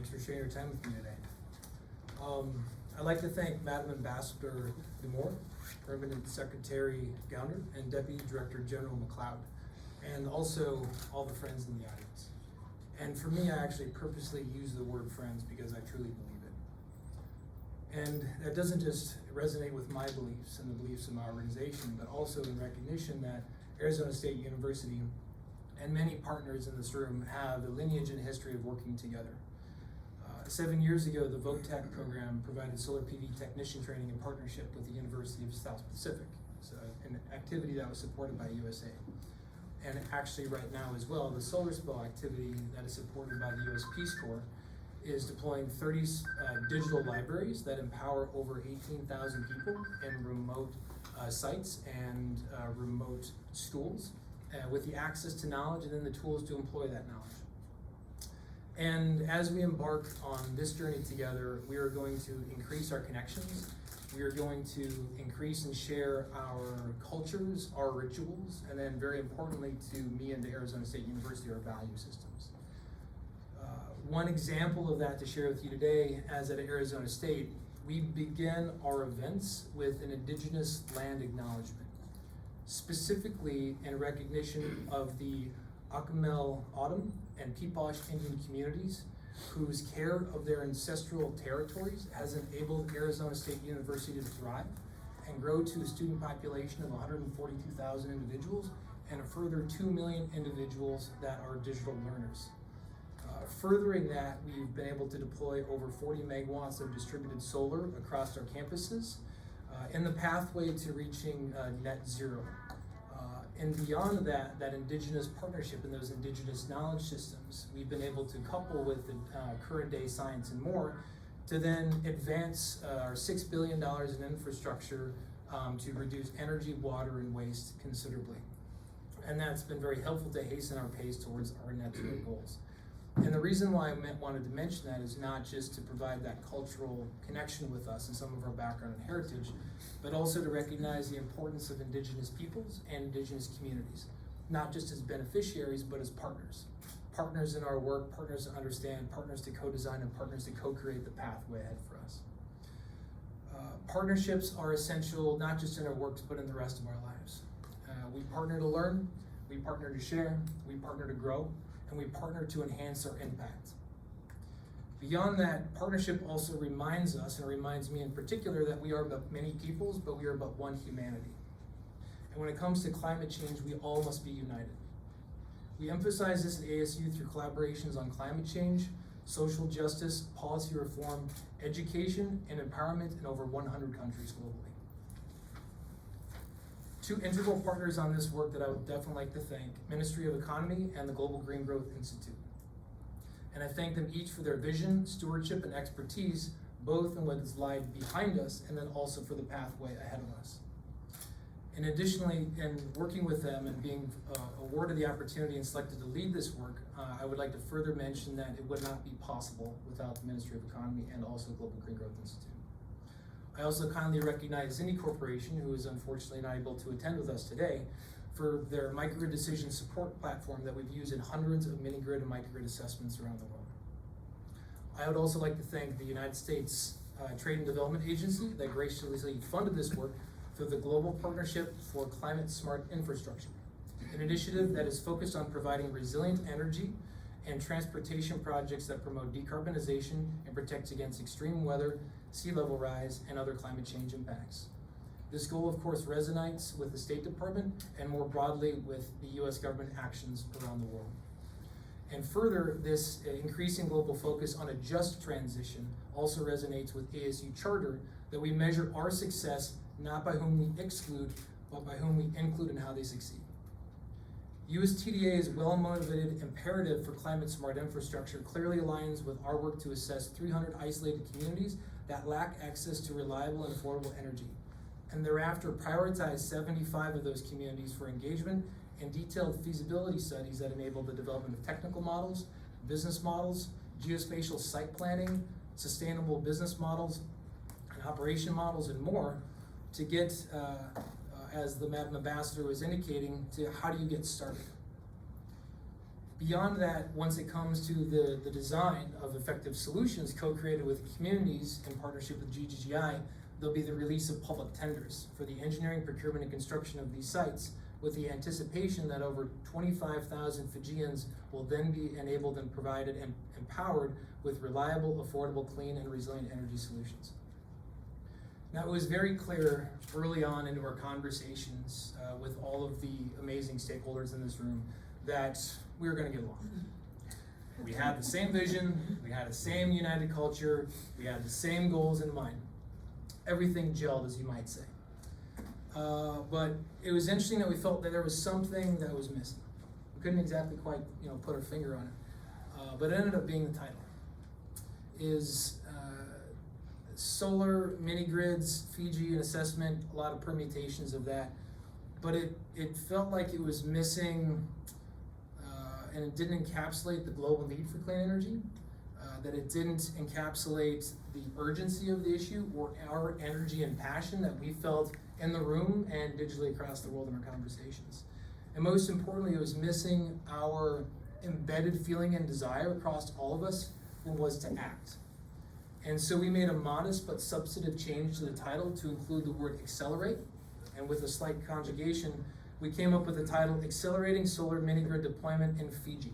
Thanks for sharing your time with me today. I'd like to thank Madam Ambassador Demore, Permanent Secretary Gounder, and Deputy Director General McLeod, and also all the friends in the audience. And for me, I actually purposely use the word friends because I truly believe it. And that doesn't just resonate with my beliefs and the beliefs of my organization, but also in recognition that Arizona State University and many partners in this room have a lineage and history of working together. 7 years ago, the VOTEC program provided solar PV technician training in partnership with the University of South Pacific. So an activity that was supported by USA. And actually right now as well, the solar spill activity that is supported by the US Peace Corps is deploying 30 digital libraries that empower over 18,000 people in remote sites and remote schools with the access to knowledge and then the tools to employ that knowledge. And as we embark on this journey together, we are going to increase our connections. We are going to increase and share our cultures, our rituals, and then very importantly to me and to Arizona State University, our value systems. One example of that to share with you today, as at Arizona State, we begin our events with an Indigenous land acknowledgement, specifically in recognition of the Acamel Autumn and Peepash Indian communities whose care of their ancestral territories has enabled Arizona State University to thrive and grow to a student population of 142,000 individuals and a further 2 million individuals that are digital learners. Furthering that, we've been able to deploy over 40 megawatts of distributed solar across our campuses in the pathway to reaching net zero. And beyond that, that Indigenous partnership and those Indigenous knowledge systems, we've been able to couple with the current day science and more to then advance our $6 billion in infrastructure to reduce energy, water, and waste considerably. And that's been very helpful to hasten our pace towards our net zero goals. And the reason why I wanted to mention that is not just to provide that cultural connection with us and some of our background and heritage, but also to recognize the importance of Indigenous peoples and Indigenous communities, not just as beneficiaries, but as partners. Partners in our work, partners to understand, partners to co-design, and partners to co-create the pathway ahead for us. Partnerships are essential, not just in our works, but in the rest of our lives. We partner to learn, we partner to share, we partner to grow, and we partner to enhance our impact. Beyond that, partnership also reminds us, and reminds me in particular, that we are but many peoples, but we are but one humanity. And when it comes to climate change, we all must be united. We emphasize this at ASU through collaborations on climate change, social justice, policy reform, education, and empowerment in over 100 countries globally. Two integral partners on this work that I would definitely like to thank, Ministry of Economy and the Global Green Growth Institute. And I thank them each for their vision, stewardship, and expertise, both in what is lying behind us and then also for the pathway ahead of us. And additionally, in working with them and being awarded the opportunity and selected to lead this work, I would like to further mention that it would not be possible without the Ministry of Economy and also the Global Green Growth Institute. I also kindly recognize Xendee Corporation, who is unfortunately not able to attend with us today, for their microgrid decision support platform that we've used in hundreds of mini-grid and microgrid assessments around the world. I would also like to thank the United States Trade and Development Agency that graciously funded this work through the Global Partnership for Climate Smart Infrastructure, an initiative that is focused on providing resilient energy and transportation projects that promote decarbonization and protects against extreme weather, sea level rise, and other climate change impacts. This goal, of course, resonates with the State Department and more broadly with the US government actions around the world. And further, this increasing global focus on a just transition also resonates with ASU charter that we measure our success not by whom we exclude, but by whom we include in how they succeed. USTDA's well-motivated imperative for climate smart infrastructure clearly aligns with our work to assess 300 isolated communities that lack access to reliable and affordable energy, and thereafter prioritize 75 of those communities for engagement and detailed feasibility studies that enable the development of technical models, business models, geospatial site planning, sustainable business models, and operation models, and more to get, as the Madam Ambassador was indicating, to how do you get started. Beyond that, once it comes to the design of effective solutions co-created with communities in partnership with GGGI, there'll be the release of public tenders for the engineering, procurement, and construction of these sites, with the anticipation that over 25,000 Fijians will then be enabled and provided and empowered with reliable, affordable, clean, and resilient energy solutions. Now, it was very clear early on into our conversations with all of the amazing stakeholders in this room that we were going to get along. We had the same vision, we had the same united culture, we had the same goals in mind. Everything gelled, as you might say. But it was interesting that we felt that there was something that was missing. We couldn't exactly quite, put our finger on it. But it ended up being the title. Is solar mini grids, Fiji, an assessment, a lot of permutations of that. But it felt like it was missing, and it didn't encapsulate the global need for clean energy, that it didn't encapsulate the urgency of the issue or our energy and passion that we felt in the room and digitally across the world in our conversations. And most importantly, it was missing our embedded feeling and desire across all of us was to act. And so we made a modest but substantive change to the title to include the word accelerate. And with a slight conjugation, we came up with the title Accelerating Solar Mini-Grid Deployment in Fiji.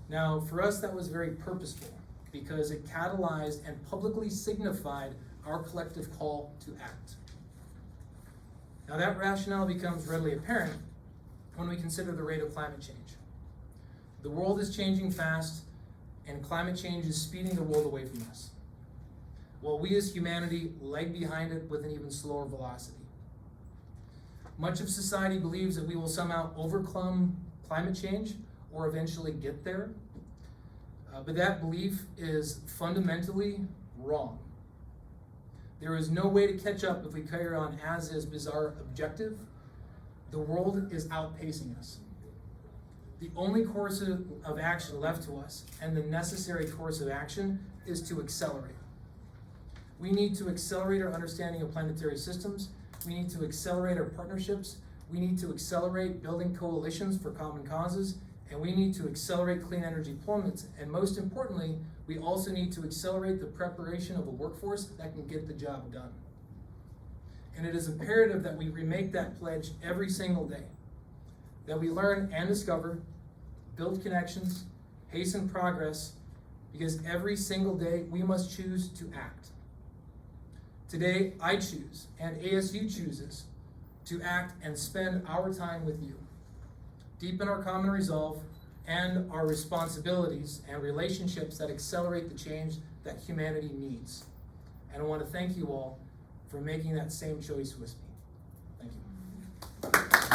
Now, for us, that was very purposeful because it catalyzed and publicly signified our collective call to act. Now, that rationale becomes readily apparent when we consider the rate of climate change. The world is changing fast, and climate change is speeding the world away from us, while we as humanity lag behind it with an even slower velocity. Much of society believes that we will somehow overcome climate change or eventually get there, but that belief is fundamentally wrong. There is no way to catch up if we carry on as is our objective. The world is outpacing us. The only course of action left to us, and the necessary course of action, is to accelerate. We need to accelerate our understanding of planetary systems. We need to accelerate our partnerships. We need to accelerate building coalitions for common causes. And we need to accelerate clean energy deployments. And most importantly, we also need to accelerate the preparation of a workforce that can get the job done. And it is imperative that we remake that pledge every single day. That we learn and discover, build connections, hasten progress, because every single day we must choose to act. Today, I choose, and ASU chooses, to act and spend our time with you. Deepen our common resolve and our responsibilities and relationships that accelerate the change that humanity needs. And I want to thank you all for making that same choice with me.